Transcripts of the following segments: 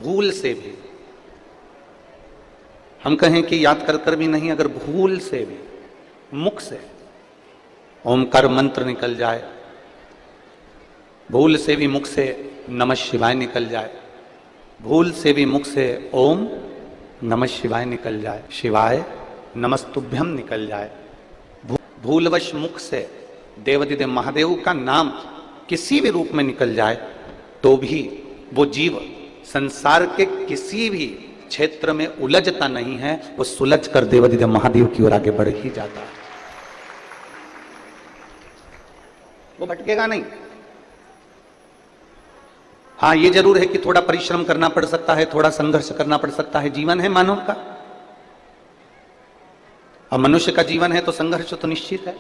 भूल से भी, हम कहें कि याद कर कर भी नहीं, अगर भूल से भी मुख से ओमकार मंत्र निकल जाए, भूल से भी मुख से नमः शिवाय निकल जाए, भूल से भी मुख से ओम नमः शिवाय निकल जाए, शिवाय नमस्तुभ्यम निकल जाए, भूलवश मुख से देवाधिदेव महादेव का नाम किसी भी रूप में निकल जाए, तो भी वो जीव संसार के किसी भी क्षेत्र में उलझता नहीं है, वो सुलझ कर देवाधिदेव महादेव की ओर आगे बढ़ ही जाता है, वो भटकेगा नहीं। हाँ, ये जरूर है कि थोड़ा परिश्रम करना पड़ सकता है, थोड़ा संघर्ष करना पड़ सकता है, जीवन है मानव का, और मनुष्य का जीवन है तो संघर्ष तो निश्चित है।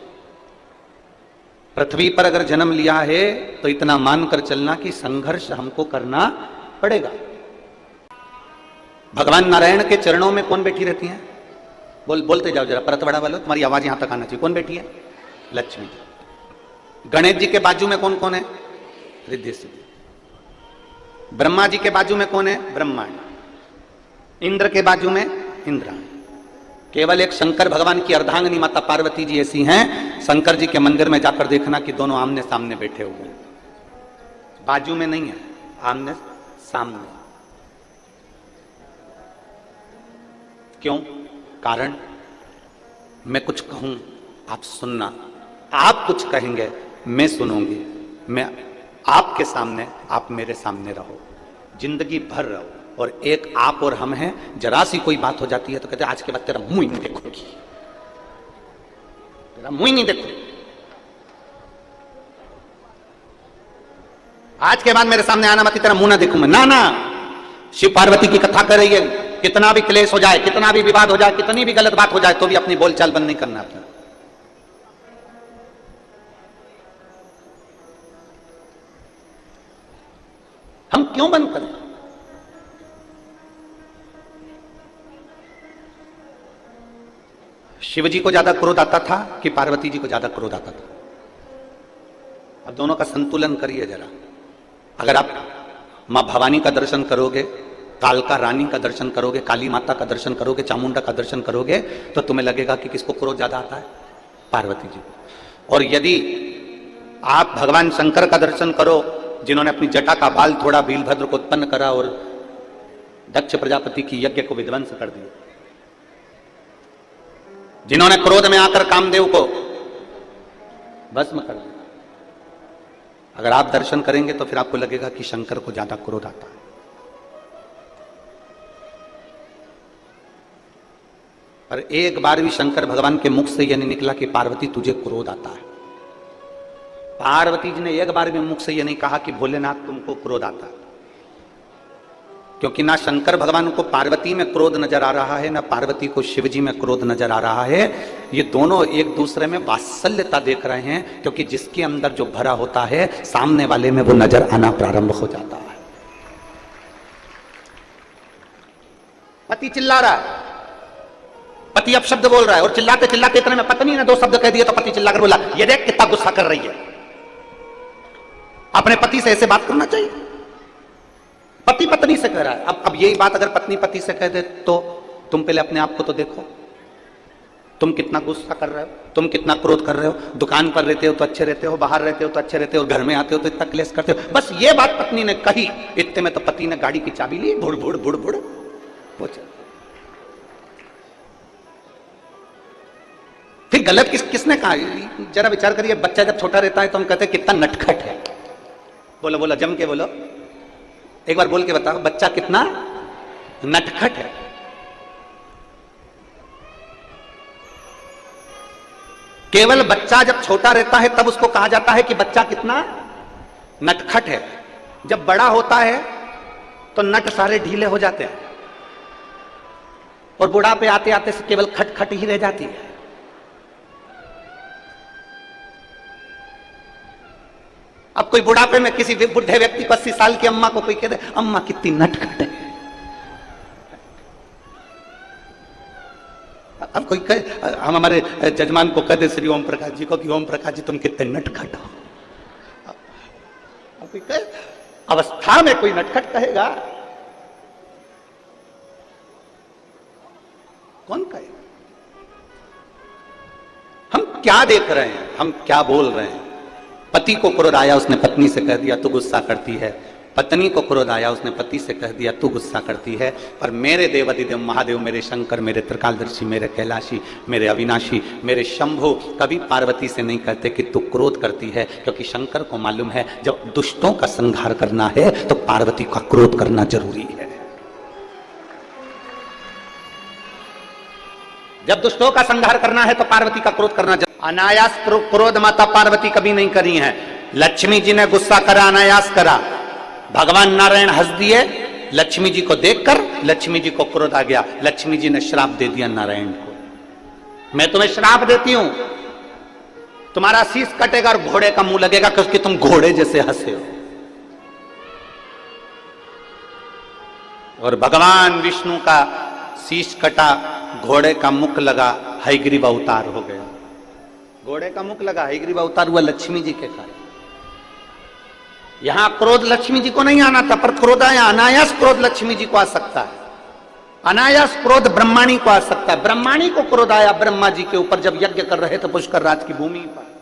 पृथ्वी पर अगर जन्म लिया है तो इतना मानकर चलना कि संघर्ष हमको करना पड़ेगा। भगवान नारायण के चरणों में कौन बैठी रहती है? बोलते जाओ जरा, परत बड़ा वालों, तुम्हारी आवाज यहां तक आना चाहिए। कौन बैठी है? लक्ष्मी। गणेश जी के बाजू में कौन कौन है? रिद्धि सिद्धि। ब्रह्मा जी के बाजू में कौन है? ब्रह्मांड। इंद्र के बाजू में इंद्राणी। केवल एक शंकर भगवान की अर्धांगिनी माता पार्वती जी ऐसी हैं, शंकर जी के मंदिर में जाकर देखना कि दोनों आमने सामने बैठे हुए, बाजू में नहीं है, आमने सामने। क्यों? कारण मैं कुछ कहूं आप सुनना, आप कुछ कहेंगे मैं सुनूंगी, मैं आपके सामने, आप मेरे सामने रहो, जिंदगी भर रहो। और एक आप और हम हैं, जरा सी कोई बात हो जाती है तो कहते हैं आज के बाद तेरा मुंह ही नहीं देखूंगी, तेरा मुंह ही नहीं देखूंगी, आज के बाद मेरे सामने आना मत, तेरा मुंह ना देखूं मैं। ना ना, शिव पार्वती की कथा कर रही है, कितना भी क्लेश हो जाए, कितना भी विवाद हो जाए, कितनी भी गलत बात हो जाए, तो भी अपनी बोलचाल बंद नहीं करना अपना। हम क्यों बंद करें? शिव जी को ज्यादा क्रोध आता था कि पार्वती जी को ज्यादा क्रोध आता था? अब दोनों का संतुलन करिए जरा। अगर आप मां भवानी का दर्शन करोगे, कालका रानी का दर्शन करोगे, काली माता का दर्शन करोगे, चामुंडा का दर्शन करोगे, तो तुम्हें लगेगा कि किसको क्रोध ज्यादा आता है? पार्वती जी। और यदि आप भगवान शंकर का दर्शन करो, जिन्होंने अपनी जटा का बाल थोड़ा वीरभद्र को उत्पन्न करा और दक्ष प्रजापति की यज्ञ को विध्वंस कर दिया, जिन्होंने क्रोध में आकर कामदेव को भस्म कर दिया, अगर आप दर्शन करेंगे तो फिर आपको लगेगा कि शंकर को ज्यादा क्रोध आता है। पर एक बार भी शंकर भगवान के मुख से यह नहीं निकला कि पार्वती तुझे क्रोध आता है। पार्वती जी ने एक बार भी मुख से यह नहीं कहा कि भोलेनाथ तुमको क्रोध आता है, क्योंकि ना शंकर भगवान को पार्वती में क्रोध नजर आ रहा है, ना पार्वती को शिव जी में क्रोध नजर आ रहा है। ये दोनों एक दूसरे में वात्सल्यता देख रहे हैं, क्योंकि जिसके अंदर जो भरा होता है सामने वाले में वो नजर आना प्रारंभ हो जाता है। पति चिल्ला रहा है, पति अब शब्द बोल रहा है, और चिल्लाते चिल्लाते इतने में पत्नी ने दो शब्द कह दिए तो पति चिल्लाकर बोला, ये देख कितना गुस्सा कर रही है। अपने पति से ऐसे बात करना चाहिए? पति पत्नी से कह रहा है। अब यही बात अगर पत्नी पति से कह दे तो तुम पहले अपने आप को तो देखो, तुम कितना गुस्सा कर रहे हो, तुम कितना क्रोध कर रहे हो। दुकान पर रहते हो तो अच्छे रहते हो, बाहर रहते हो तो अच्छे रहते हो, घर में आते हो तो इतना क्लेश करते हो। बस ये बात पत्नी ने कही, इतने में तो पति ने गाड़ी की चाबी ली, बुड़ बुड़ बुड़ बुड़ पहुंचे। फिर गलत किसने कहा? जरा विचार करिए, बच्चा जब छोटा रहता है तो हम कहते हैं कितना नटखट है। बोलो बोलो, जम के बोलो, एक बार बोल के बताओ, बच्चा कितना नटखट है। केवल बच्चा जब छोटा रहता है तब उसको कहा जाता है कि बच्चा कितना नटखट है। जब बड़ा होता है तो नट सारे ढीले हो जाते हैं और बुढ़ापे आते आते से केवल खटखट ही रह जाती है। अब कोई बुढ़ापे में किसी बुढ़े व्यक्ति को 80 साल की अम्मा को कोई कहते अम्मा कितनी नटखट है, अब कोई कहे, हम हमारे जजमान को कहते श्री ओम प्रकाश जी को कि ओम प्रकाश जी तुम कितने नटखट हो। अब कोई कहे, अवस्था में कोई नटखट कहेगा, कौन कहे? हम क्या देख रहे हैं, हम क्या बोल रहे हैं? पति को क्रोध आया, उसने पत्नी से कह दिया तू गुस्सा करती है। पत्नी को क्रोध आया, उसने पति से कह दिया तू गुस्सा करती है। पर मेरे देवाधिदेव महादेव, मेरे शंकर, मेरे त्रिकालदर्शी, मेरे कैलाशी, मेरे अविनाशी, मेरे शंभु कभी पार्वती से नहीं कहते कि तू क्रोध करती है, क्योंकि शंकर को मालूम है जब दुष्टों का संहार करना है तो पार्वती का क्रोध करना जरूरी है। जब दुष्टों का संहार करना है तो पार्वती का क्रोध करना जरूरी। अनायास क्रोध माता पार्वती कभी नहीं करी है। लक्ष्मी जी ने गुस्सा करा, अनायास करा। भगवान नारायण हंस दिए, लक्ष्मी जी को देखकर लक्ष्मी जी को क्रोध आ गया। लक्ष्मी जी ने श्राप दे दिया नारायण को, मैं तुम्हें श्राप देती हूं, तुम्हारा शीश कटेगा और घोड़े का मुंह लगेगा, क्योंकि तुम घोड़े जैसे हंसे हो। और भगवान विष्णु का शीश कटा, घोड़े का मुख लगा, हयग्रीव अवतार हो गया। घोड़े का मुख लगा, हयग्रीव अवतार हुआ लक्ष्मी जी के कारण। यहां क्रोध लक्ष्मी जी को नहीं आना था, पर क्रोध आया। अनायास क्रोध लक्ष्मी जी को आ सकता है, अनायास क्रोध ब्रह्माणी को आ सकता है। ब्रह्माणी को क्रोध आया ब्रह्मा जी के ऊपर जब यज्ञ कर रहे थे पुष्कर राज की भूमि पर।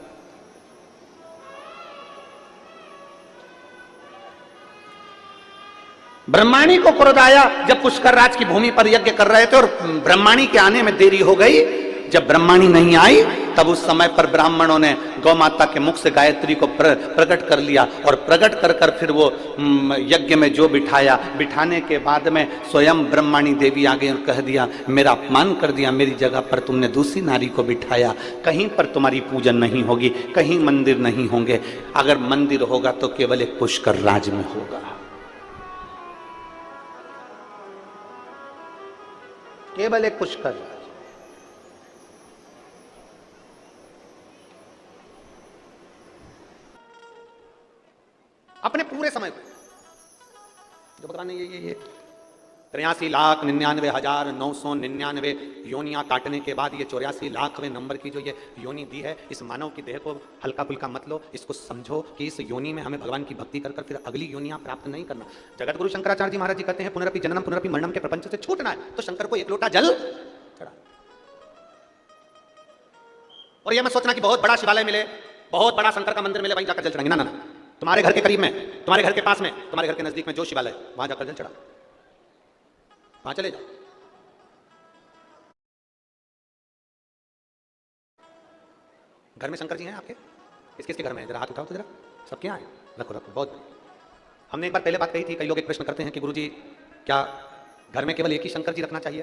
ब्रह्माणी को क्रोध आया जब पुष्कर राज की भूमि पर यज्ञ कर रहे थे और ब्रह्माणी के आने में देरी हो गई। जब ब्रह्माणी नहीं आई तब उस समय पर ब्राह्मणों ने गौ माता के मुख से गायत्री को प्रकट कर लिया और प्रकट कर कर फिर वो यज्ञ में जो बिठाया। बिठाने के बाद में स्वयं ब्रह्माणी देवी आ गई और कह दिया मेरा अपमान कर दिया, मेरी जगह पर तुमने दूसरी नारी को बिठाया। कहीं पर तुम्हारी पूजन नहीं होगी, कहीं मंदिर नहीं होंगे। अगर मंदिर होगा तो केवल एक पुष्कर राज में होगा, केवल एक पुष्कर राज। अपने पूरे समय को जो भगवान ने ये 83,99,999 योनियां काटने के बाद ये 84,00,000वें नंबर की जो ये योनि दी है, इस मानव की देह को हल्का फुल्का मत लो। इसको समझो कि इस योनि में हमें भगवान की भक्ति कर कर फिर अगली योनियां प्राप्त नहीं करना। जगत गुरु शंकराचार्य जी महाराज जी कहते हैं पुनरपि जननम पुनरपि मरणम के प्रपंच से छूटना है तो शंकर को एक लोटा जल चढ़ा। और यह मत सोचना कि बहुत बड़ा शिवालय मिले, बहुत बड़ा शंकर का मंदिर मिले, वहीं जाकर जल चढ़ाएंगे। ना, तुम्हारे घर के करीब में, तुम्हारे घर के पास में, तुम्हारे घर के नजदीक में जो शिवालय, वहां जाकर जल चढ़ा, वहां चले जाओ। घर में शंकर जी हैं आपके? किस किस के घर में है? जरा हाथ उठाओ तो जरा, सबके यहाँ है? रखो रखो, बहुत। हमने एक बार पहले बात कही थी, कई लोग एक प्रश्न करते हैं कि गुरुजी क्या घर में केवल एक ही शंकर जी रखना चाहिए?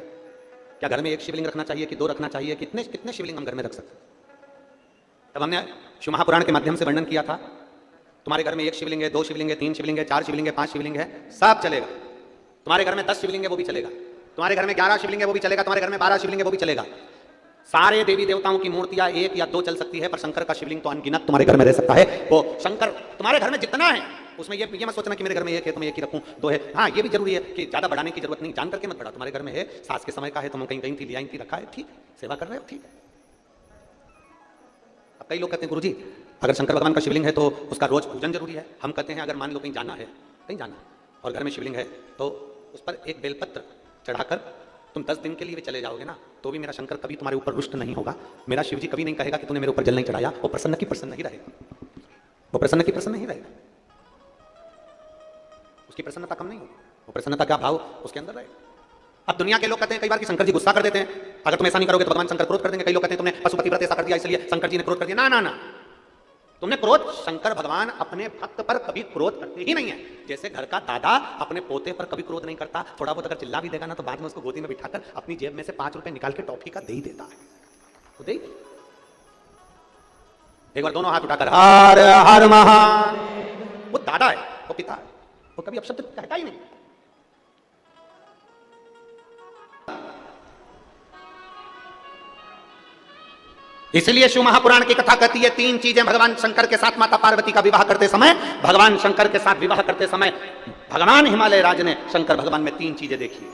क्या घर में एक शिवलिंग रखना चाहिए कि दो रखना चाहिए? कितने कितने शिवलिंग हम घर में रख सकते हैं? तब हमने शिव महापुराण के माध्यम से वर्णन किया था, तुम्हारे घर में एक शिवलिंग है, दो शिवलिंग है, तीन शिवलिंग है, चार शिवलिंग है, पांच शिवलिंग है, सब चलेगा। तुम्हारे घर में 10 शिवलिंग है वो भी चलेगा, तुम्हारे घर में 11 शिवलिंग है वो भी चलेगा, तुम्हारे घर में 12 शिवलिंग है वो भी चलेगा। सारे देवी देवताओं की मूर्तियां एक या दो चल सकती है, पर शंकर का शिवलिंग तो अनगिनत तुम्हारे घर में रह सकता है। वो शंकर तुम्हारे घर में जितना है उसमें ये मत सोचना कि मेरे घर में एक है तो मैं एक ही रखूं, दो है। हाँ, ये भी जरूरी है कि ज्यादा बढ़ाने की जरूरत नहीं, जान करके मत बढ़ा। तुम्हारे घर में है, सास के समय का है, तुम कहीं कहीं थी, लिया थी, रखा है, ठीक, सेवा कर रहे हो, ठीक है। अब कई लोग कहते हैं गुरुजी अगर शंकर भगवान का शिवलिंग है तो उसका रोज पूजन जरूरी है। हम कहते हैं अगर मान लो कहीं जाना है, कहीं जाना और घर में शिवलिंग है तो उस पर एक बेलपत्र चढ़ाकर तुम 10 दिन के लिए भी चले जाओगे ना, तो भी मेरा शंकर कभी तुम्हारे ऊपर रुष्ट नहीं होगा। मेरा शिवजी कभी नहीं कहेगा कि तूने मेरे ऊपर जल नहीं चढ़ाया। वो प्रसन्न की प्रसन्न ही रहेगा, वो प्रसन्न की प्रसन्न ही रहेगा, उसकी प्रसन्नता कम नहीं होगी, वो प्रसन्नता का भाव उसके अंदर रहेगा। अब दुनिया के लोग कहते हैं कई बार कि शंकर जी गुस्सा कर देते हैं, अगर तुम ऐसा नहीं करोगे तो भगवान शंकर क्रोध कर देंगे। कई लोग कहते हैं तुमने पशुपति व्रत ऐसा कर दिया इसलिए शंकर जी ने क्रोध कर दिया। ना ना ना, तुमने क्रोध, शंकर भगवान अपने भक्त पर कभी क्रोध करते ही नहीं है। जैसे घर का दादा अपने पोते पर कभी क्रोध नहीं करता, थोड़ा बहुत अगर चिल्ला भी देगा ना तो बाद में उसको गोदी में बिठाकर अपनी जेब में से 5 रुपए निकाल के टॉफी का दे ही देता है, तो दे। एक बार दोनों हाथ उठाकर हर हर महान, वो दादा है, वो पिता है, वो कभी अपशब्द कहता ही नहीं। इसलिए शिव महापुराण की कथा कहती है 3 चीजें भगवान शंकर के साथ माता पार्वती का विवाह करते समय, भगवान शंकर के साथ विवाह करते समय भगवान हिमालय राज ने शंकर भगवान में 3 चीजें देखी।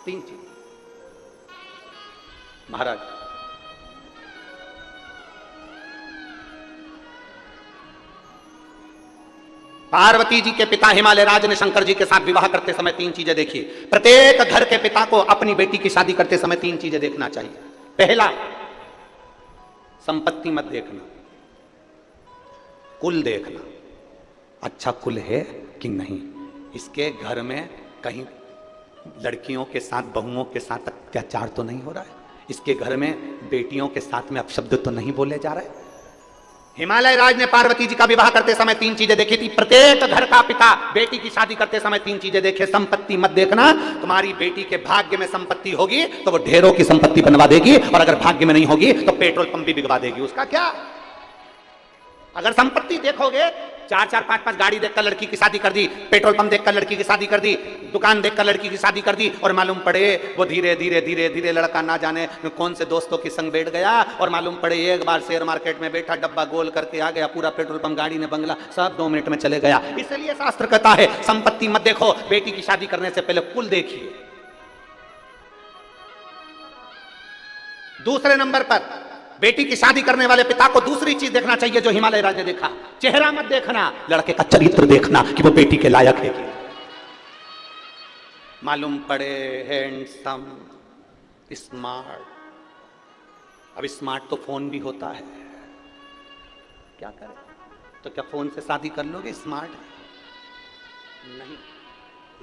3 चीज महाराज, पार्वती जी के पिता हिमालय राज ने शंकर जी के साथ विवाह करते समय तीन चीजें देखी। प्रत्येक घर के पिता को अपनी बेटी की शादी करते समय तीन चीजें देखना चाहिए। पहला, संपत्ति मत देखना, कुल देखना, अच्छा कुल है कि नहीं, इसके घर में कहीं लड़कियों के साथ बहुओं के साथ अत्याचार तो नहीं हो रहा है, इसके घर में बेटियों के साथ में अपशब्द तो नहीं बोले जा रहे। हिमालय राज ने पार्वती जी का विवाह करते समय तीन चीजें देखी थी। प्रत्येक घर का पिता बेटी की शादी करते समय तीन चीजें देखे। संपत्ति मत देखना, तुम्हारी बेटी के भाग्य में संपत्ति होगी तो वो ढेरों की संपत्ति बनवा देगी, और अगर भाग्य में नहीं होगी तो पेट्रोल पंप भी बिगवा देगी, उसका क्या। अगर संपत्ति देखोगे, चार चार पांच पांच गाड़ी देखकर लड़की की शादी कर दी, पेट्रोल पंप देखकर लड़की की शादी कर दी, दुकान देखकर लड़की की शादी कर दी, और मालूम पड़े वो धीरे धीरे धीरे धीरे लड़का ना जाने कौन से दोस्तों के संग बैठ गया, और मालूम पड़े एक बार शेयर मार्केट में बैठा, डब्बा गोल करके आ गया, पूरा पेट्रोल पंप, गाड़ी ने बंगला सब 2 मिनट में चले गया। इसलिए शास्त्र कहता है संपत्ति मत देखो, बेटी की शादी करने से पहले कुल देखिए। दूसरे नंबर पर बेटी की शादी करने वाले पिता को दूसरी चीज देखना चाहिए जो हिमालय राज ने देखा। चेहरा मत देखना, लड़के का चरित्र देखना कि वो बेटी के लायक है। मालूम पड़े हैंडसम, स्मार्ट, अब स्मार्ट तो फोन भी होता है, क्या करें, तो क्या फोन से शादी कर लोगे? स्मार्ट नहीं,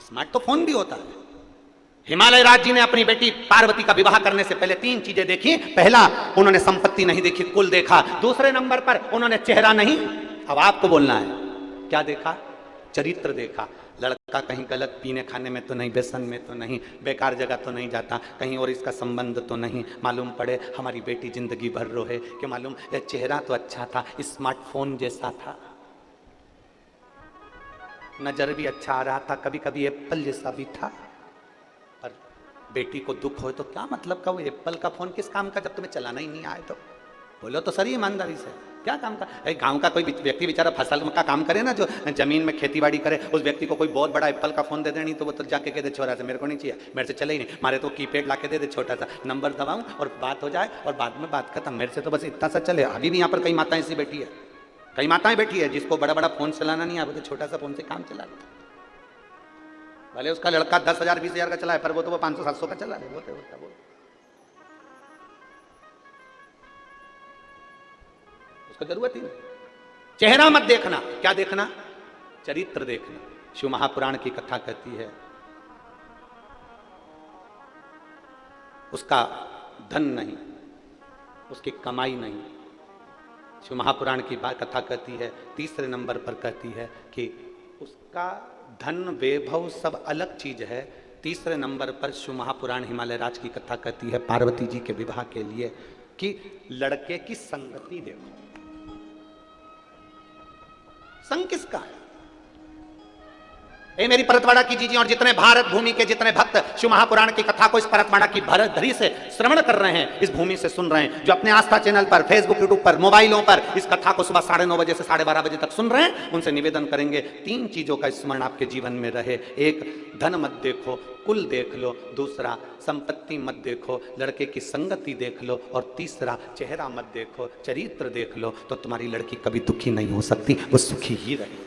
स्मार्ट तो फोन भी होता है। हिमालय राज जी ने अपनी बेटी पार्वती का विवाह करने से पहले तीन चीजें देखी। पहला, उन्होंने संपत्ति नहीं देखी, कुल देखा। दूसरे नंबर पर उन्होंने चेहरा नहीं, अब आपको बोलना है क्या देखा, चरित्र देखा। लड़का कहीं गलत पीने खाने में तो नहीं, व्यसन में तो नहीं, बेकार जगह तो नहीं जाता, कहीं और इसका संबंध तो नहीं। मालूम पड़े हमारी बेटी जिंदगी भर रोहे कि मालूम चेहरा तो अच्छा था, स्मार्टफोन जैसा था, नजर भी अच्छा आ रहा था, कभी कभी एप्पल जैसा भी था। बेटी को दुख हो तो क्या मतलब का, वो एप्पल का फोन किस काम का जब तुम्हें चलाना ही नहीं आए तो? बोलो तो सही ईमानदारी से, क्या काम का? गांव का कोई व्यक्ति बेचारा फसल का काम करे ना, जो जमीन में खेती बाड़ी करे, उस व्यक्ति को कोई बहुत बड़ा एप्पल का फोन दे दे, नहीं तो वो तो जाके कह दे छोरा से मेरे को नहीं चाहिए, मेरे से चले ही नहीं, मारे तो कीपैड ला के दे दे, छोटा सा नंबर दबाऊं और बात हो जाए और बाद में बात खत्म, मेरे से तो बस इतना सा चले। अभी भी यहाँ पर कई माताएं ऐसी बैठी है, कई माताएं बैठी है जिसको बड़ा बड़ा फोन चलाना नहीं आता, तो छोटा सा फोन से काम चला लेता। भले उसका लड़का 10,000 20,000 का चला है, पर वो तो वो 500-700 का चला रहे, वो उसको जरूरत ही नहीं। चेहरा मत देखना, क्या देखना, चरित्र देखना। शिव महापुराण की कथा कहती है उसका धन नहीं, उसकी कमाई नहीं। शिव महापुराण की कथा कहती है, तीसरे नंबर पर कहती है कि उसका धन वैभव सब अलग चीज है। तीसरे नंबर पर शिव महापुराण हिमालय राज की कथा कहती है पार्वती जी के विवाह के लिए कि लड़के की संगति देखो, संग किसका है। ए मेरी परतवाड़ा की जीजी और जितने भारत भूमि के जितने भक्त शिव महापुराण की कथा को इस परतवाड़ा की धरी से श्रवण कर रहे हैं, इस भूमि से सुन रहे हैं, जो अपने आस्था चैनल पर, फेसबुक, यूट्यूब पर, मोबाइलों पर इस कथा को सुबह 9:30 बजे से 12:30 बजे तक सुन रहे हैं, उनसे निवेदन करेंगे तीन चीजों का स्मरण आपके जीवन में रहे। एक, धन मत देखो, कुल देख लो। दूसरा, संपत्ति मत देखो, लड़के की संगति देख लो। और तीसरा, चेहरा मत देखो, चरित्र देख लो, तो तुम्हारी लड़की कभी दुखी नहीं हो सकती, वो सुखी ही रहेगी।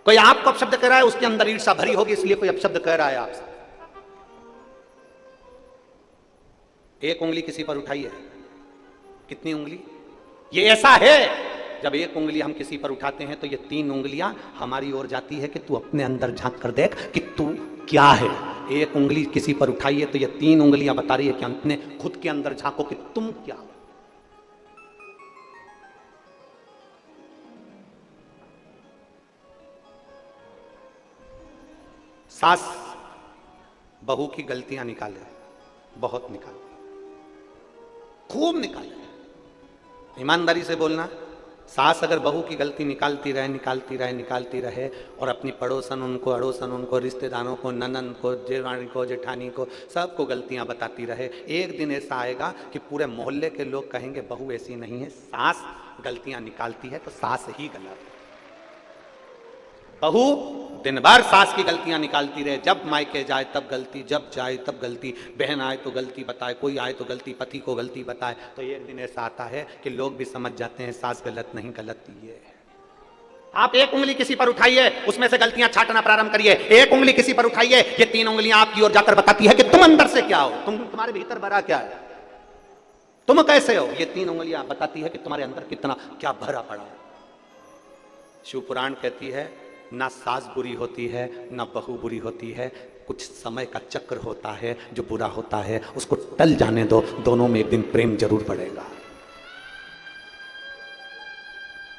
कोई आपको अपशब्द कह रहा है, उसके अंदर ईर्ष्या भरी होगी, इसलिए कोई अपशब्द कह रहा है आपसे। एक उंगली किसी पर उठाई है, कितनी उंगली? ये ऐसा है जब एक उंगली हम किसी पर उठाते हैं तो ये 3 उंगलियां हमारी ओर जाती है कि तू अपने अंदर झांक कर देख कि तू क्या है। एक उंगली किसी पर उठाई है तो ये 3 उंगलियां बता रही है कि अपने खुद के अंदर झांको कि तुम क्या हो। सास बहू की गलतियां निकाले, बहुत निकाले, खूब निकाले। ईमानदारी से बोलना, सास अगर बहू की गलती निकालती रहे और अपनी पड़ोसन उनको, अड़ोसन उनको, रिश्तेदारों को, ननंद को, जेठानी को, जेठानी को, सबको गलतियां बताती रहे, एक दिन ऐसा आएगा कि पूरे मोहल्ले के लोग कहेंगे बहू ऐसी नहीं है, सास गलतियां निकालती है तो सास ही गलत है। बहू दिन भर सास की गलतियां निकालती रहे, जब मायके जाए तब गलती, जब जाए तब गलती, बहन आए तो गलती बताए, कोई आए तो गलती, पति को गलती बताए, तो एक दिन ऐसा आता है कि लोग भी समझ जाते हैं सास गलत नहीं, गलत ये है। आप एक उंगली किसी पर उठाइए, उसमें से गलतियां छांटना प्रारंभ करिए। एक उंगली किसी पर उठाइए, ये 3 उंगलियां आपकी ओर जाकर बताती है कि तुम अंदर से क्या हो, तुम्हारे भीतर भरा क्या है, तुम कैसे हो। ये 3 उंगलियां बताती है कि तुम्हारे अंदर कितना क्या भरा पड़ा है। शिव पुराण कहती है ना सास बुरी होती है ना बहू बुरी होती है, कुछ समय का चक्र होता है, जो बुरा होता है उसको टल जाने दो, दोनों में एक दिन प्रेम जरूर बढ़ेगा।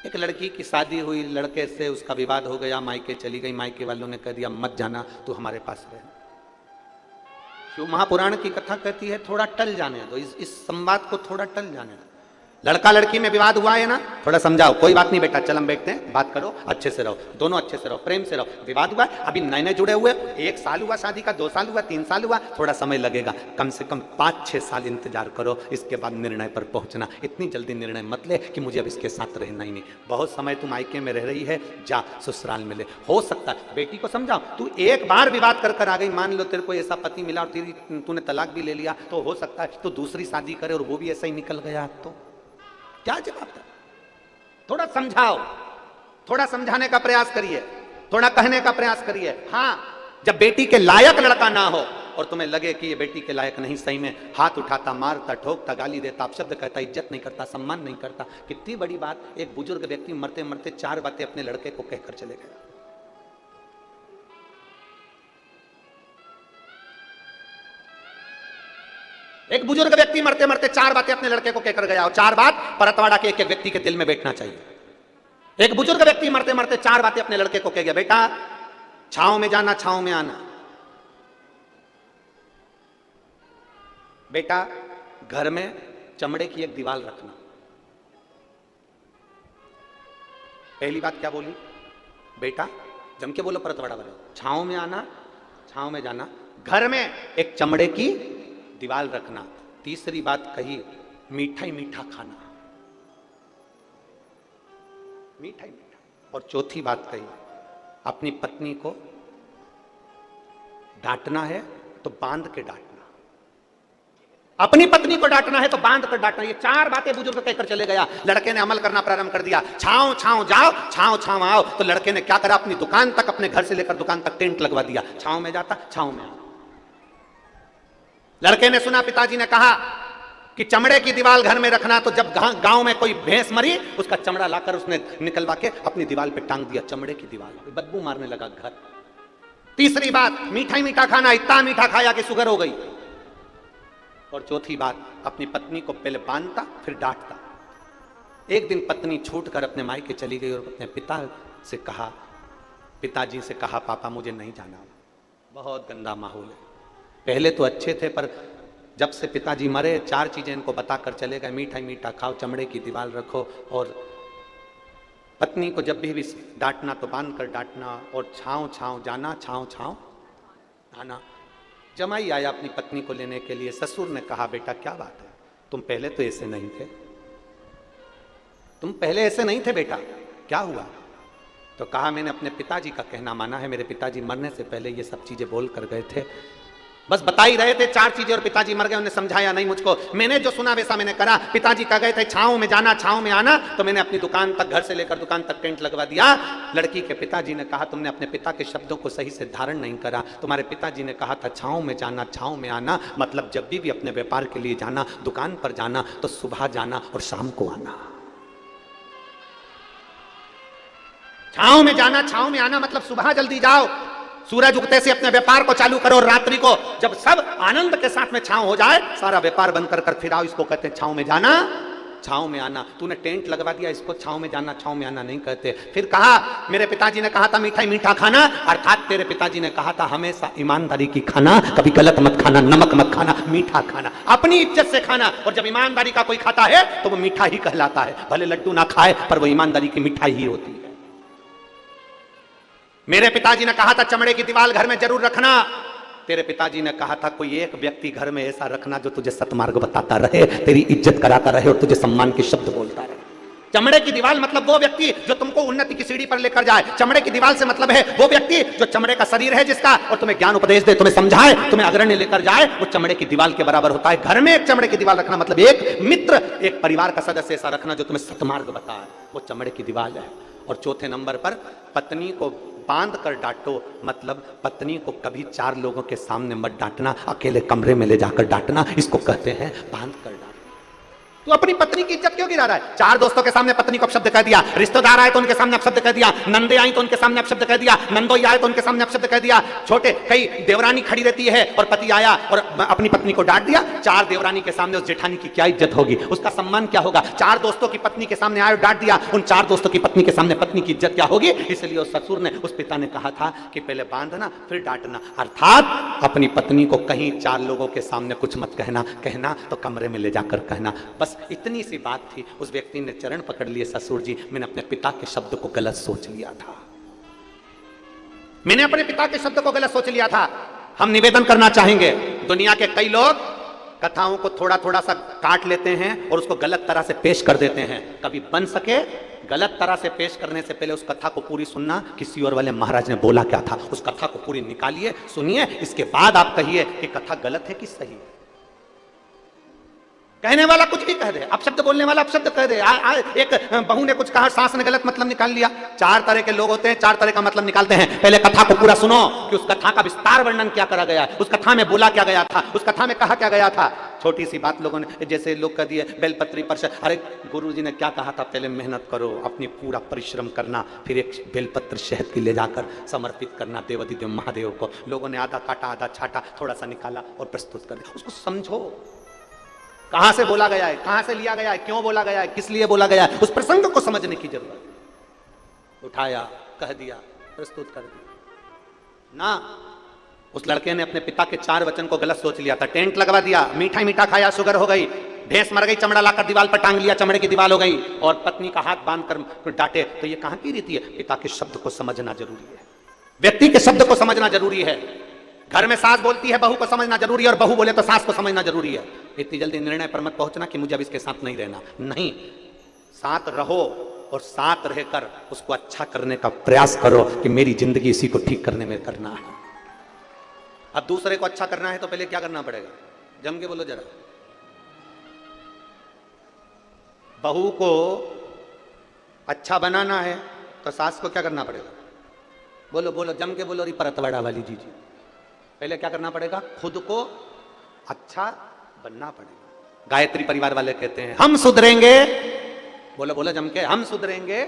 एक लड़की की शादी हुई, लड़के से उसका विवाद हो गया, मायके चली गई, मायके वालों ने कह दिया मत जाना, तू हमारे पास रहे। शिव महापुराण की कथा कहती है थोड़ा टल जाने दो, इस संवाद को थोड़ा टल जाने दो। लड़का लड़की में विवाद हुआ है ना, थोड़ा समझाओ, कोई बात नहीं बेटा, चल हम बैठते हैं, बात करो, अच्छे से रहो, दोनों अच्छे से रहो, प्रेम से रहो। विवाद हुआ, अभी नए नए जुड़े हुए, 1 साल हुआ शादी का, 2 साल हुआ, 3 साल हुआ, थोड़ा समय लगेगा, कम से कम 5-6 साल इंतजार करो, इसके बाद निर्णय पर पहुंचना। इतनी जल्दी निर्णय मत ले कि मुझे अब इसके साथ रहना ही नहीं। बहुत समय तुम मायके में रह रही है, जा ससुराल में ले। हो सकता है बेटी को समझाओ, तू एक बार विवाद कर आ गई, मान लो तेरे को ऐसा पति मिला और तूने तलाक भी ले लिया, तो हो सकता है तो दूसरी शादी करे और वो भी ऐसा ही निकल गया, तो क्या जवाब था। थोड़ा समझाओ, थोड़ा समझाने का प्रयास करिए, थोड़ा कहने का प्रयास करिए। हाँ, जब बेटी के लायक लड़का ना हो और तुम्हें लगे कि ये बेटी के लायक नहीं, सही में हाथ उठाता, मारता, ठोकता, गाली देता, अपशब्द कहता, इज्जत नहीं करता, सम्मान नहीं करता। कितनी बड़ी बात, एक बुजुर्ग व्यक्ति मरते मरते 4 बातें अपने लड़के को कहकर चले गए। एक बुजुर्ग व्यक्ति मरते मरते 4 बातें अपने लड़के को कहकर गया, और 4 बात परतवाड़ा के एक एक व्यक्ति के दिल में बैठना चाहिए। एक बुजुर्ग व्यक्ति मरते मरते 4 बातें अपने लड़के को कह गया, बेटा छांव में जाना, छांव में आना, बेटा घर में चमड़े की एक दीवार रखना। पहली बात क्या बोली, बेटा जम के बोलो परतवाड़ा वाले, छांव में आना, छांव में जाना, घर में एक चमड़े की दीवार रखना। तीसरी बात कही, मीठा ही मीठा खाना, मीठा ही मीठा। और चौथी बात कही, अपनी पत्नी को डांटना है तो बांध के डांटना, अपनी पत्नी को डांटना है तो बांध कर डांटना। ये 4 बातें बुजुर्ग कहकर चले गया। लड़के ने अमल करना प्रारंभ कर दिया। छांव छांव जाओ, छांव छांव आओ। तो लड़के ने क्या करा, अपनी दुकान तक, अपने घर से लेकर दुकान तक टेंट लगवा दिया, छांव में जाता, छांव में आता। लड़के ने सुना पिताजी ने कहा कि चमड़े की दीवार घर में रखना, तो जब गांव में कोई भैंस मरी, उसका चमड़ा लाकर उसने निकलवा के अपनी दीवार पे टांग दिया, चमड़े की दीवार, बदबू मारने लगा घर। तीसरी बात, मीठा ही मीठा खाना, इतना मीठा खाया कि शुगर हो गई। और चौथी बात, अपनी पत्नी को पहले बांधता फिर डांटता। एक दिन पत्नी छूटकर अपने मायके चली गई और अपने पिताजी से कहा पापा मुझे नहीं जाना, बहुत गंदा माहौल है। पहले तो अच्छे थे, पर जब से पिताजी मरे 4 चीजें इनको बताकर चले गए, मीठा ही मीठा खाओ, चमड़े की दीवार रखो, और पत्नी को जब भी डांटना तो बांध कर डांटना, और छांव छांव जाना, छांव छांव आना। जमाई आया अपनी पत्नी को लेने के लिए। ससुर ने कहा बेटा क्या बात है, तुम पहले तो ऐसे नहीं थे, तुम पहले ऐसे नहीं थे बेटा, क्या हुआ? तो कहा मैंने अपने पिताजी का कहना माना है, मेरे पिताजी मरने से पहले ये सब चीजें बोल कर गए थे, बस बता ही रहे थे 4 चीजें, और पिताजी मर गए, उन्हें समझाया नहीं मुझको। मैंने जो सुना वैसा मैंने करा। पिताजी कह गए थे छांव में जाना, छांव में आना, तो मैंने अपनी दुकान तक, घर से लेकर दुकान तक टेंट लगवा दिया। लड़की के पिताजी ने कहा तुमने अपने पिता के शब्दों को सही से धारण नहीं करा। तुम्हारे पिताजी ने कहा था छांव में जाना, छांव में आना, मतलब जब भी अपने व्यापार के लिए जाना, दुकान पर जाना, तो सुबह जाना और शाम को आना। छांव में जाना, छांव में आना मतलब सुबह जल्दी जाओ, सूरज उगते से अपने व्यापार को चालू करो, और रात्रि को जब सब आनंद के साथ में छांव हो जाए, सारा व्यापार बंद कर फिर आओ। इसको कहते हैं छांव में जाना, छांव में आना। तूने टेंट लगवा दिया, इसको छांव में जाना, छांव में आना नहीं कहते। फिर कहा मेरे पिताजी ने कहा था मीठा ही मीठा खाना, अर्थात तेरे पिताजी ने कहा था हमेशा ईमानदारी की खाना, कभी गलत मत खाना, नमक मत खाना, मीठा खाना, अपनी इज्जत से खाना। और जब ईमानदारी का कोई खाता है तो वो मीठा ही कहलाता है, भले लड्डू ना खाए पर वो ईमानदारी की मिठाई ही होती है। मेरे पिताजी ने कहा था चमड़े की दीवार घर में जरूर रखना। तेरे पिताजी ने कहा था कोई एक व्यक्ति घर में ऐसा रखना जो तुझे सतमार्ग बताता रहे, तेरी इज्जत कराता रहे और तुझे सम्मान के शब्द बोलता रहे। चमड़े की दीवार मतलब वो व्यक्ति जो तुमको उन्नति की सीढ़ी पर लेकर जाए। चमड़े की दीवार से मतलब है वो व्यक्ति जो चमड़े का शरीर है जिसका, और तुम्हें ज्ञान उपदेश दे, तुम्हें समझाए, तुम्हें अग्रणी लेकर जाए, वो चमड़े की दीवार के बराबर होता है। घर में एक चमड़े की दीवार रखना मतलब एक मित्र, एक परिवार का सदस्य ऐसा रखना जो तुम्हें सतमार्ग बताए, वो चमड़े की दीवार है। और चौथे नंबर पर पत्नी को बांध कर डांटो, मतलब पत्नी को कभी 4 लोगों के सामने मत डांटना, अकेले कमरे में ले जाकर डांटना, इसको कहते हैं बांध कर डांटना। तो अपनी पत्नी की इज्जत क्यों गिरा रहा है? 4 दोस्तों के सामने पत्नी को अपशब्द कह दिया, रिश्तेदार आए तो उनके सामने अपशब्द कह दिया, नंदे आई तो उनके सामने अपशब्द कह दिया, नंदोई आए तो उनके सामने अपशब्द कह दिया, छोटे कई देवरानी खड़ी रहती है और पति आया और अपनी पत्नी को डांट दिया, 4 देवरानी के सामने उस जेठानी की क्या इज्जत होगी, उसका सम्मान क्या होगा? 4 दोस्तों की पत्नी के सामने आए और डांट दिया, उन 4 दोस्तों की पत्नी के सामने पत्नी की इज्जत क्या होगी? इसलिए उस ससुर ने, उस पिता ने कहा था कि पहले बांधना फिर डांटना, अर्थात अपनी पत्नी को कहीं 4 लोगों के सामने कुछ मत कहना तो कमरे में ले जाकर कहना। बस इतनी सी बात थी। उस व्यक्ति ने चरण पकड़ लिए, ससुर जी मैंने अपने पिता के शब्द को गलत सोच लिया था, मैंने अपने पिता के शब्द को गलत सोच लिया था। हम निवेदन करना चाहेंगे, दुनिया के कई लोग कथाओं को थोड़ा थोड़ा सा काट लेते हैं और उसको गलत तरह से पेश कर देते हैं। कभी बन सके गलत तरह से पेश करने से पहले उस कथा को पूरी सुनना, किसी और वाले महाराज ने बोला क्या था, उस कथा को पूरी निकालिए, सुनिए, इसके बाद आप कहिए कि कथा गलत है कि सही है। कहने वाला कुछ भी कह दे, अपशब्द बोलने वाला अपशब्द कह दे। एक बहू ने कुछ कहा, सास ने गलत मतलब निकाल लिया। 4 तरह के लोग होते हैं, 4 तरह का मतलब निकालते हैं। पहले कथा को पूरा सुनो कि उस कथा का विस्तार वर्णन क्या करा गया, उस कथा में बोला क्या गया था, उस कथा में कहा क्या गया था। छोटी सी बात लोगों ने, जैसे लोग कह दिए बेलपत्री पर, अरे गुरुजी ने क्या कहा था, पहले मेहनत करो, अपनी पूरा परिश्रम करना, फिर एक बेलपत्र शहद की ले जाकर समर्पित करना देवाधिदेव महादेव को। लोगों ने आधा काटा आधा छाटा, थोड़ा सा निकाला और प्रस्तुत कर दिया। उसको समझो, कहां से बोला गया है, कहां से लिया गया है, क्यों बोला गया है, किस लिए बोला गया है, उस प्रसंग को समझने की जरूरत है। उठाया, कह दिया, प्रस्तुत कर दिया ना। उस लड़के ने अपने पिता के 4 वचन को गलत सोच लिया था, टेंट लगवा दिया, मीठा मीठा खाया, शुगर हो गई, भैंस मर गई, चमड़ा लाकर दीवार पर टांग लिया, चमड़े की दीवार हो गई, और पत्नी का हाथ बांध कर डांटे। तो ये कहां की रीति है? पिता के शब्द को समझना जरूरी है, व्यक्ति के शब्द को समझना जरूरी है। घर में सास बोलती है, बहू को समझना जरूरी है, और बहू बोले तो सास को समझना जरूरी है। इतनी जल्दी निर्णय पर मत पहुंचना कि मुझे अब इसके साथ नहीं रहना, नहीं, साथ रहो और साथ रहकर उसको अच्छा करने का प्रयास करो कि मेरी जिंदगी इसी को ठीक करने में करना है। अब दूसरे को अच्छा करना है तो पहले क्या करना पड़ेगा? जम के बोलो जरा। बहू को अच्छा बनाना है तो सास को क्या करना पड़ेगा? बोलो बोलो, जम के बोलो री परतवाड़ा वाली जी। पहले क्या करना पड़ेगा? खुद को अच्छा बनना पड़ेगा। गायत्री परिवार वाले कहते हैं हम सुधरेंगे, बोलो बोलो जम के, हम सुधरेंगे